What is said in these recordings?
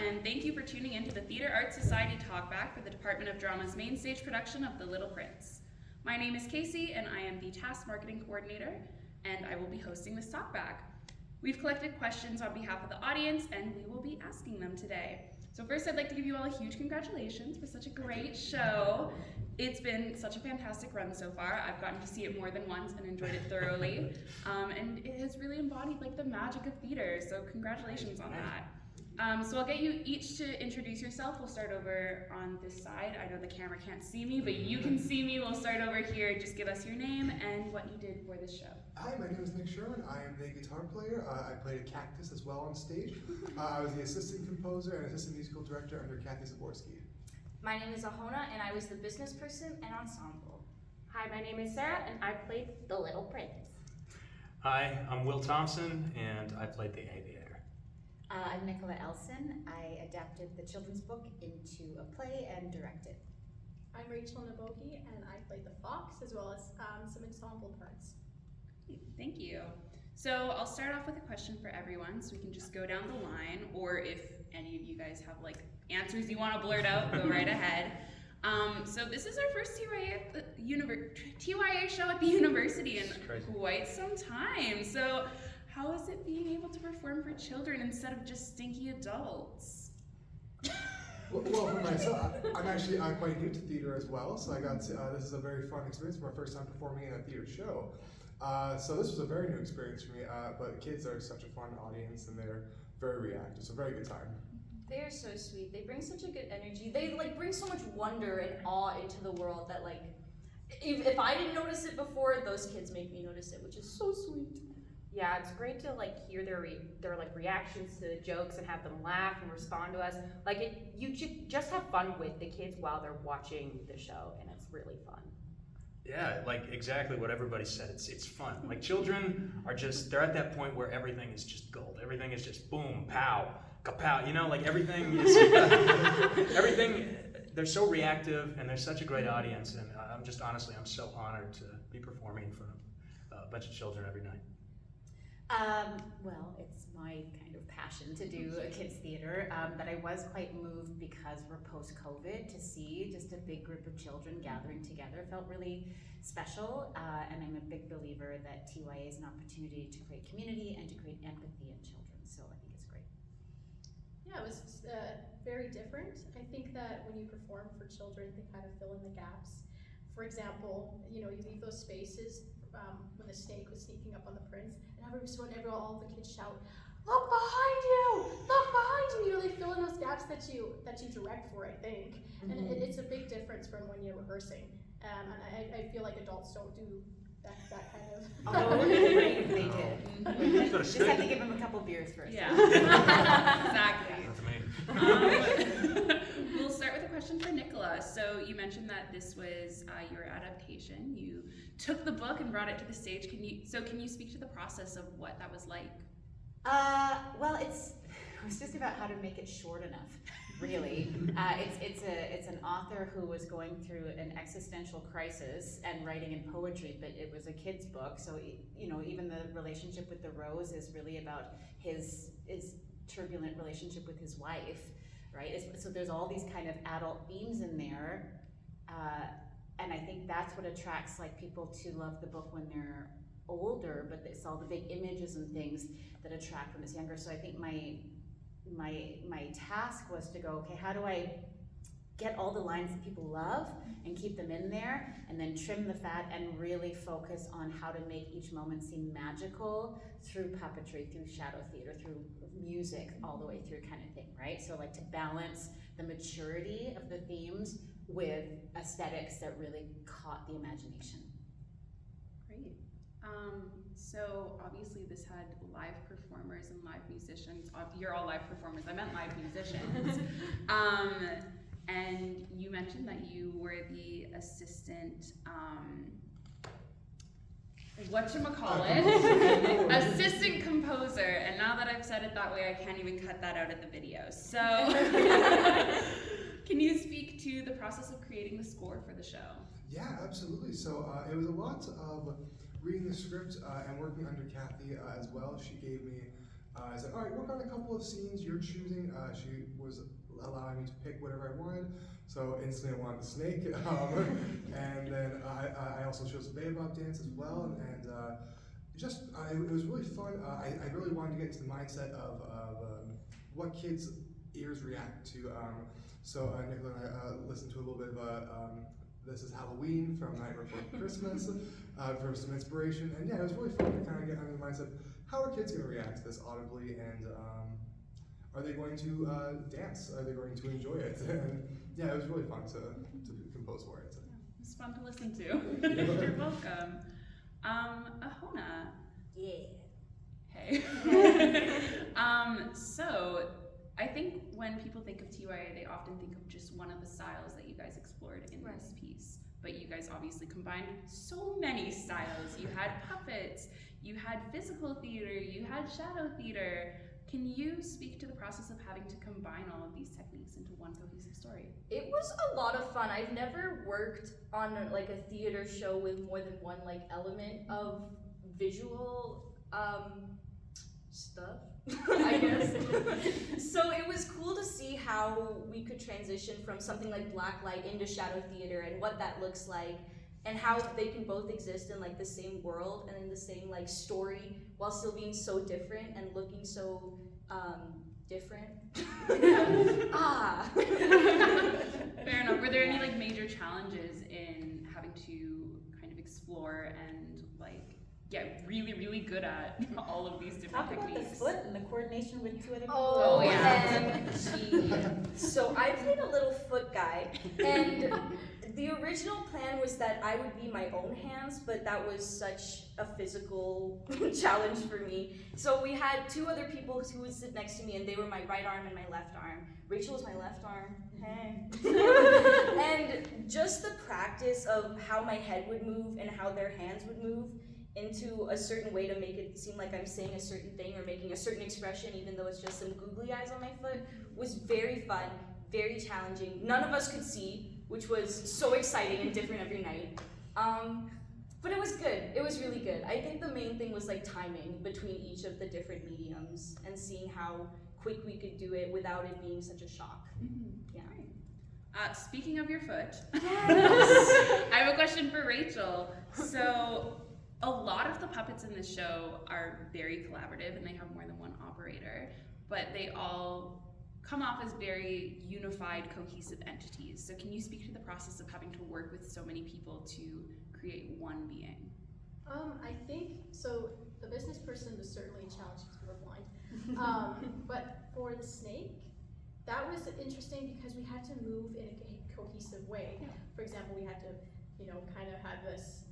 and thank you for tuning in to the Theater Arts Society Talkback for the Department of Drama's main stage production of The Little Prince. My name is Casey, and I am the Task Marketing Coordinator, and I will be hosting this talkback. We've collected questions on behalf of the audience, and we will be asking them today. So first, I'd like to give you all a huge congratulations for such a great show. It's been such a fantastic run so far. I've gotten to see it more than once and enjoyed it thoroughly. And it has really embodied like the magic of theater, so congratulations on that. So I'll get you each to introduce yourself. We'll start over on this side. I know the camera can't see me, but you can see me. We'll start over here. Just give us your name and what you did for this show. Hi, my name is Nick Sherman. I am the guitar player. I played a cactus as well on stage. I was the assistant composer and assistant musical director under Kathy Zaborski. My name is Ahona, and I was the business person and ensemble. Hi, my name is Sarah, and I played the Little Prince. Hi, I'm Will Thompson, and I played the aviator. I'm Nicola Elson. I adapted the children's book into a play and directed. I'm Rachel Naboki, and I played the fox as well as some ensemble parts. Thank you. So I'll start off with a question for everyone, so we can just go down the line, or if any of you guys have like answers you want to blurt out, go right ahead. So this is our first TYA show at the university in quite some time. So how is it being able to perform for children instead of just stinky adults? Well, for myself, I'm quite new to theater as well, so I got to, this is a very fun experience. My first time performing in a theater show. So this was a very new experience for me, but kids are such a fun audience and they're very reactive, so very good time. They are so sweet. They bring such a good energy. They like bring so much wonder and awe into the world that like, if I didn't notice it before, those kids make me notice it, which is so sweet. Yeah, it's great to like hear their like reactions to the jokes and have them laugh and respond to us. Like you just have fun with the kids while they're watching the show, and it's really fun. Yeah, like exactly what everybody said. It's fun. Like children are they're at that point where everything is just gold. Everything is just boom, pow, kapow. You know, like everything is they're so reactive, and they're such a great audience. And I'm so honored to be performing in front of a bunch of children every night. Well, it's my kind of passion to do a kids theater, but I was quite moved because we're post-COVID to see just a big group of children gathering together felt really special, and I'm a big believer that TYA is an opportunity to create community and to create empathy in children, so I think it's great. Yeah, it was very different. I think that when you perform for children, they kind of fill in the gaps. For example, you leave those spaces when the snake was sneaking up on the prince, and all the kids shout, "Look behind you! Look behind you!" They fill in those gaps that you direct for, I think, and it's a big difference from when you're rehearsing. And I feel like adults don't do that kind of. Although it would be great if they did. Just have to give them a couple beers first. Yeah, exactly. We'll start with a question for Nicola. So you mentioned that this was your adaptation. You took the book and brought it to the stage. Can you speak to the process of what that was like? Well, it was just about how to make it short enough, really. It's an author who was going through an existential crisis and writing in poetry, but it was a kid's book, so even the relationship with the rose is really about his turbulent relationship with his wife, right? So there's all these kind of adult themes in there, and I think that's what attracts like people to love the book when they're older, but it's all the big images and things that attract when it's younger. So I think my task was to go, okay, how do I get all the lines that people love and keep them in there, and then trim the fat and really focus on how to make each moment seem magical through puppetry, through shadow theater, through music, all the way through kind of thing, right? So like to balance the maturity of the themes with aesthetics that really caught the imagination. Great. So obviously this had live performers and live musicians. You're all live performers. I meant live musicians. And you mentioned that you were the assistant, assistant composer. And now that I've said it that way, I can't even cut that out of the video. So can you speak to the process of creating the score for the show? Yeah, absolutely. So it was a lot of reading the script and working under Kathy as well. She gave me I said, all right, work on a couple of scenes you're choosing. She was allowing me to pick whatever I wanted. So instantly I wanted the snake. And then I also chose Bebop dance as well. And it was really fun. I really wanted to get into the mindset of what kids' ears react to. Nicola and I listened to a little bit of This Is Halloween from Night Before Christmas for some inspiration. And yeah, it was really fun to kind of get under the mindset, how are kids going to react to this audibly, and are they going to dance? Are they going to enjoy it? And yeah, it was really fun to compose for it. It's fun to listen to. You're welcome. Ahona. Yeah. Hey. So I think when people think of TYA, they often think of just one of the styles that you guys explored in this piece. But you guys obviously combined so many styles. You had puppets, you had physical theater, you had shadow theater. Can you speak to the process of having to combine all of these techniques into one cohesive story? It was a lot of fun. I've never worked on like a theater show with more than one like element of visual stuff, I guess. So it was cool to see how we could transition from something like blacklight into shadow theater and what that looks like, and how they can both exist in like the same world and in the same like story while still being so different and looking so different. Fair enough. Were there any like major challenges in having to kind of explore and like get really, really good at all of these different Talk about techniques? the foot and the coordination with two other people. Oh, yeah. So I played a little foot guy, and the original plan was that I would be my own hands, but that was such a physical challenge for me. So we had two other people who would sit next to me, and they were my right arm and my left arm. Rachel was my left arm. Hey. And just the practice of how my head would move and how their hands would move into a certain way to make it seem like I'm saying a certain thing or making a certain expression, even though it's just some googly eyes on my foot, was very fun, very challenging. None of us could see, which was so exciting and different every night. But it was good. It was really good. I think the main thing was like timing between each of the different mediums and seeing how quick we could do it without it being such a shock. Yeah. Speaking of your foot, Yes. I have a question for Rachel. So a lot of the puppets in this show are very collaborative and they have more than one operator, but they all come off as very unified, cohesive entities. So can you speak to the process of having to work with so many people to create one being? I think, so the business person was certainly a challenge because we were blind. But for the snake, that was interesting because we had to move in a cohesive way. For example, we had to, kind of have this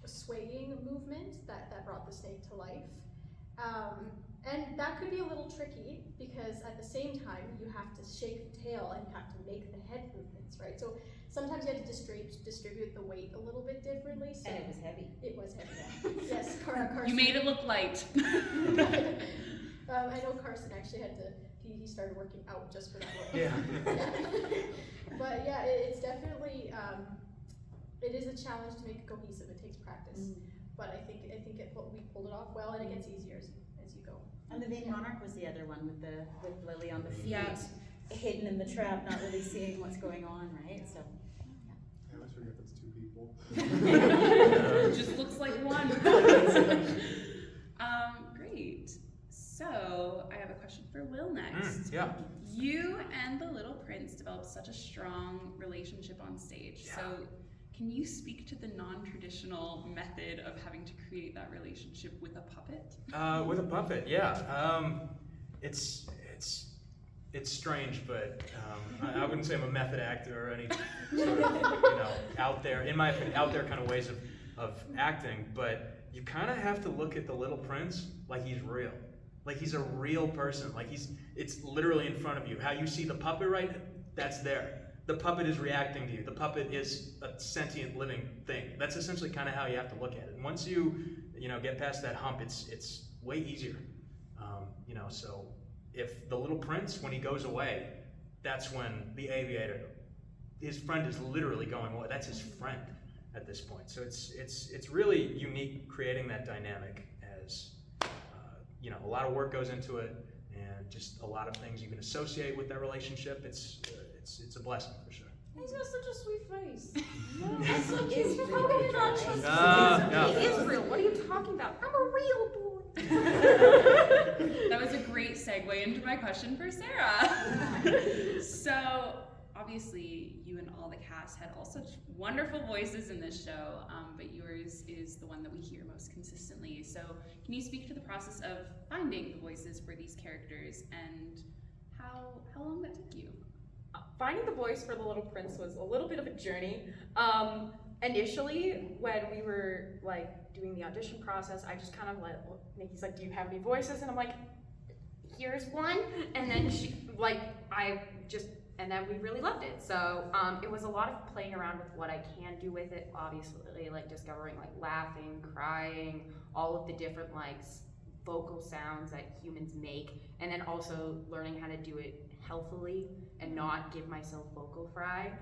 swaying movement that brought the snake to life. And that could be a little tricky because at the same time you have to shake the tail and you have to make the head movements, right? So sometimes you had to distribute the weight a little bit differently. So And it was heavy. It was heavy. Yes, Carson. You made it look light. I know Carson actually had to. He started working out just for that one. Yeah. But yeah, it's definitely. It is a challenge to make it cohesive. It takes practice, but I think we pulled it off well, and it gets easier as you go. And the Vain Monarch was the other one with Lily on the feet, Yeah. hidden in the trap, not really seeing what's going on, right? So. I always forget that's two people. It just looks like one. Great. So I have a question for Will next. Yeah. You and the Little Prince developed such a strong relationship on stage. Yeah. So can you speak to the non-traditional method of having to create that relationship with a puppet? With a puppet, yeah. It's strange, but I wouldn't say I'm a method actor or any sort of, out there, in my opinion, out there kind of ways of acting, but you kind of have to look at the Little Prince like he's real. Like he's a real person. Like it's literally in front of you. How you see the puppet, right? That's there. The puppet is reacting to you. The puppet is a sentient living thing. That's essentially kind of how you have to look at it. And once you get past that hump, it's way easier. So if the Little Prince, when he goes away, that's when the aviator, his friend is literally going away. That's his friend at this point. So it's really unique creating that dynamic as a lot of work goes into it, and just a lot of things you can associate with that relationship. It's a blessing for sure. He's got such a sweet face. That's so cute. How can you not trust No. He is real. What are you talking about? I'm a real boy. That was a great segue into my question for Sarah. So, obviously, you and all the cast had all such wonderful voices in this show, but yours is the one that we hear most consistently. So, can you speak to the process of finding the voices for these characters and how long that took you? Finding the voice for the Little Prince was a little bit of a journey. Initially, when we were like doing the audition process, I just kind of Nikki's like, "Do you have any voices?" And I'm like, "Here's one." And then and then we really loved it. So it was a lot of playing around with what I can do with it. Obviously, like discovering like laughing, crying, all of the different vocal sounds that humans make, and then also learning how to do it healthily and not give myself vocal fry,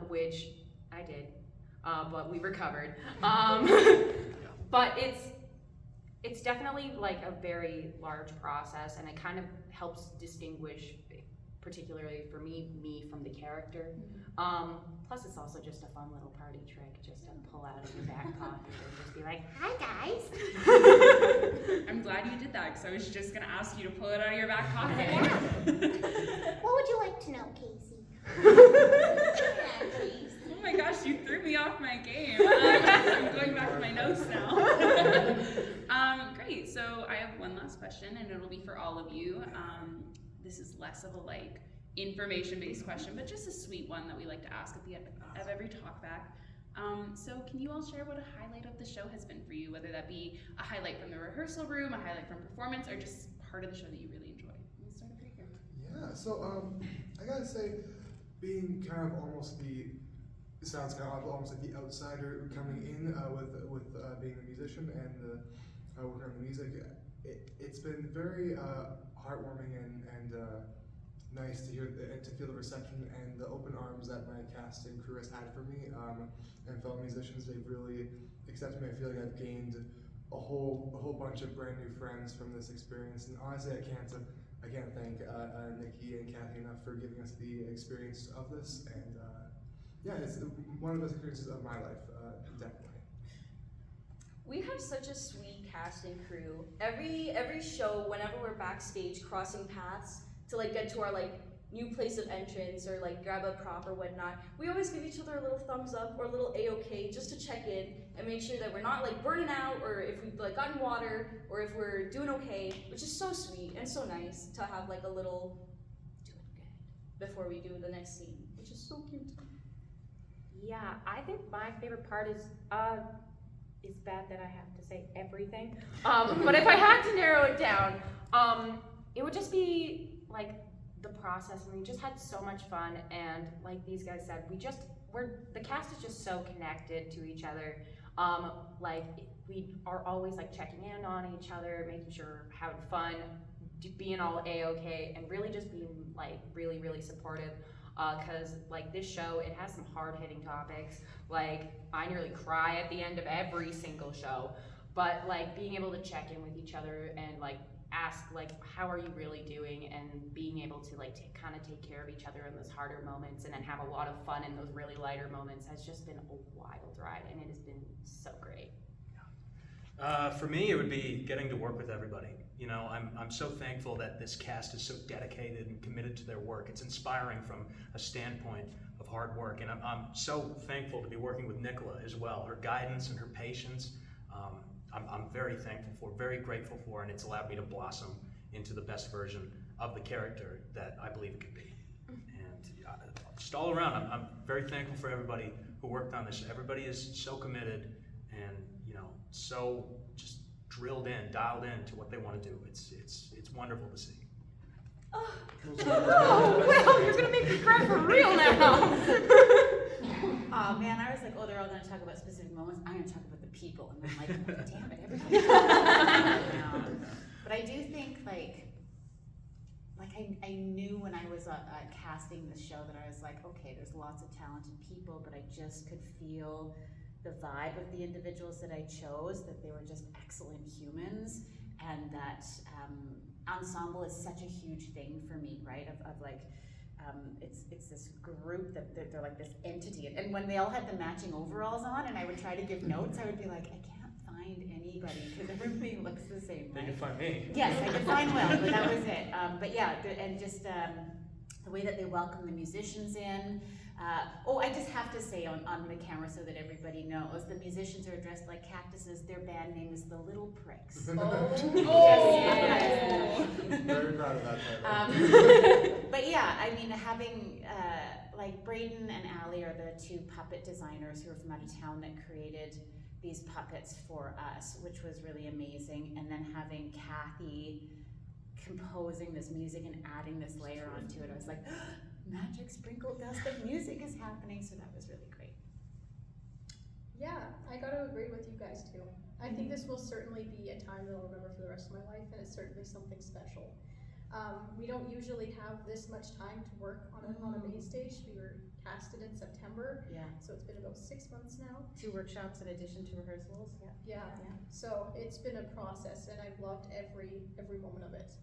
which I did, but we recovered. But it's definitely like a very large process, and it kind of helps distinguish, particularly for me from the character. Plus it's also just a fun little party trick just to pull out of your back pocket and just be like, "Hi guys." I'm glad you did that, because I was just going to ask you to pull it out of your back pocket. What would you like to know, Casey? Oh my gosh, you threw me off my game. I'm going back to my notes now. Great, so I have one last question, and it'll be for all of you. This is less of a information-based question, but just a sweet one that we like to ask at the end of every talkback. So can you all share what a highlight of the show has been for you, whether that be a highlight from the rehearsal room, a highlight from performance, or just part of the show that you really enjoy? We'll start over here. Yeah, so I gotta say, being kind of almost it sounds kind of almost like the outsider coming in with being a musician and working on the music, it's been very heartwarming and nice to hear and to feel the reception and the open arms that my cast and crew has had for me, and fellow musicians. They've really accepted me. I feel like I've gained a whole bunch of brand new friends from this experience, and honestly, I can't thank Nikki and Kathy enough for giving us the experience of this, and yeah, it's one of the best experiences of my life, definitely. We have such a sweet cast and crew. Every show, whenever we're backstage crossing paths to get to our new place of entrance or grab a prop or whatnot, we always give each other a little thumbs up or a little A-OK just to check in and make sure that we're not burning out, or if we've gotten water, or if we're doing okay, which is so sweet and so nice to have a little doing good before we do the next scene, which is so cute. Yeah, I think my favorite part is bad that I have to say everything. But if I had to narrow it down, it would just be the process, and we just had so much fun, and like these guys said, the cast is just so connected to each other. We are always checking in on each other, making sure we're having fun, being all A-OK, and really just being really, really supportive. Cause this show, it has some hard-hitting topics. I nearly cry at the end of every single show, but being able to check in with each other and ask how are you really doing, and being able to kind of take care of each other in those harder moments, and then have a lot of fun in those really lighter moments, has just been a wild ride, and it has been so great. For me, it would be getting to work with everybody. I'm so thankful that this cast is so dedicated and committed to their work. It's inspiring from a standpoint of hard work, and I'm so thankful to be working with Nicola as well. Her guidance and her patience, I'm very thankful for, very grateful for, and it's allowed me to blossom into the best version of the character that I believe it could be. And just all around, I'm very thankful for everybody who worked on this. Everybody is so committed and so just drilled in, dialed in to what they want to do. It's wonderful to see. Oh, well, you're gonna make me cry for real now. Oh man, I was they're all gonna talk about specific moments. I'm gonna talk about the people, and I'm damn it, everybody. But I do think I knew when I was casting the show that I was okay, there's lots of talented people, but I just could feel the vibe of the individuals that I chose, that they were just excellent humans, and that ensemble is such a huge thing for me, right? Of like, it's this group that they're like this entity, and when they all had the matching overalls on, and I would try to give notes, I would be like, I can't find anybody because everybody looks the same. They Right? can find me. Yes, I could find Will, but that was it. But yeah, and just the way that they welcome the musicians in. I just have to say on the camera so that everybody knows, the musicians are dressed like cactuses. Their band name is the Little Pricks. Oh. Very proud of that title. But yeah, I mean, having like Braden and Allie are the two puppet designers who are from out of town that created these puppets for us, which was really amazing. And then having Kathy composing this music and adding this layer onto it, I was like, magic sprinkled dust of music is happening. So that was really great. Yeah, I gotta agree with you guys too. I think this will certainly be a time that I'll remember for the rest of my life, and it's certainly something special. We don't usually have this much time to work on a main stage. We were casted in September, Yeah. so it's been about 6 months now. 2 workshops in addition to rehearsals. Yeah. So it's been a process, and I've loved every moment of it.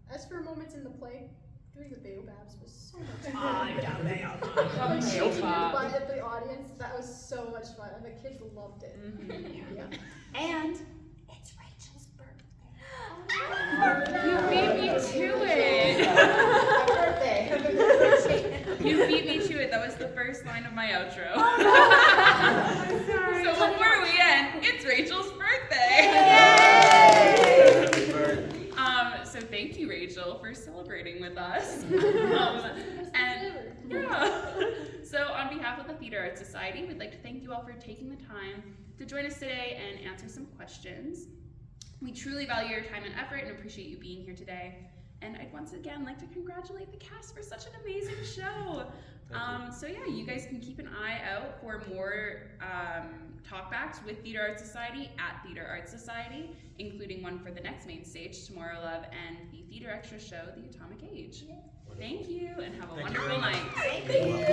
As for moments in the play, doing the Baobabs was so much fun. Like shaking your butt at the audience, that was so much fun, and the kids loved it. Yeah. And it's Rachel's birthday. You beat me to it. You beat me to it. That was the first line of my outro. So before we end, it's Rachel's birthday. So thank you, Rachel, for celebrating with us. So on behalf of the Theater Arts Society, we'd like to thank you all for taking the time to join us today and answer some questions. We truly value your time and effort and appreciate you being here today. And I'd once again like to congratulate the cast for such an amazing show. So yeah, you guys can keep an eye out for more talkbacks with Theater Arts Society at Theater Arts Society, including one for the next main stage, Tomorrow Love, and the Theater Extra show, The Atomic Age. Thank you, and have a Thank you wonderful very night. much. Thank you.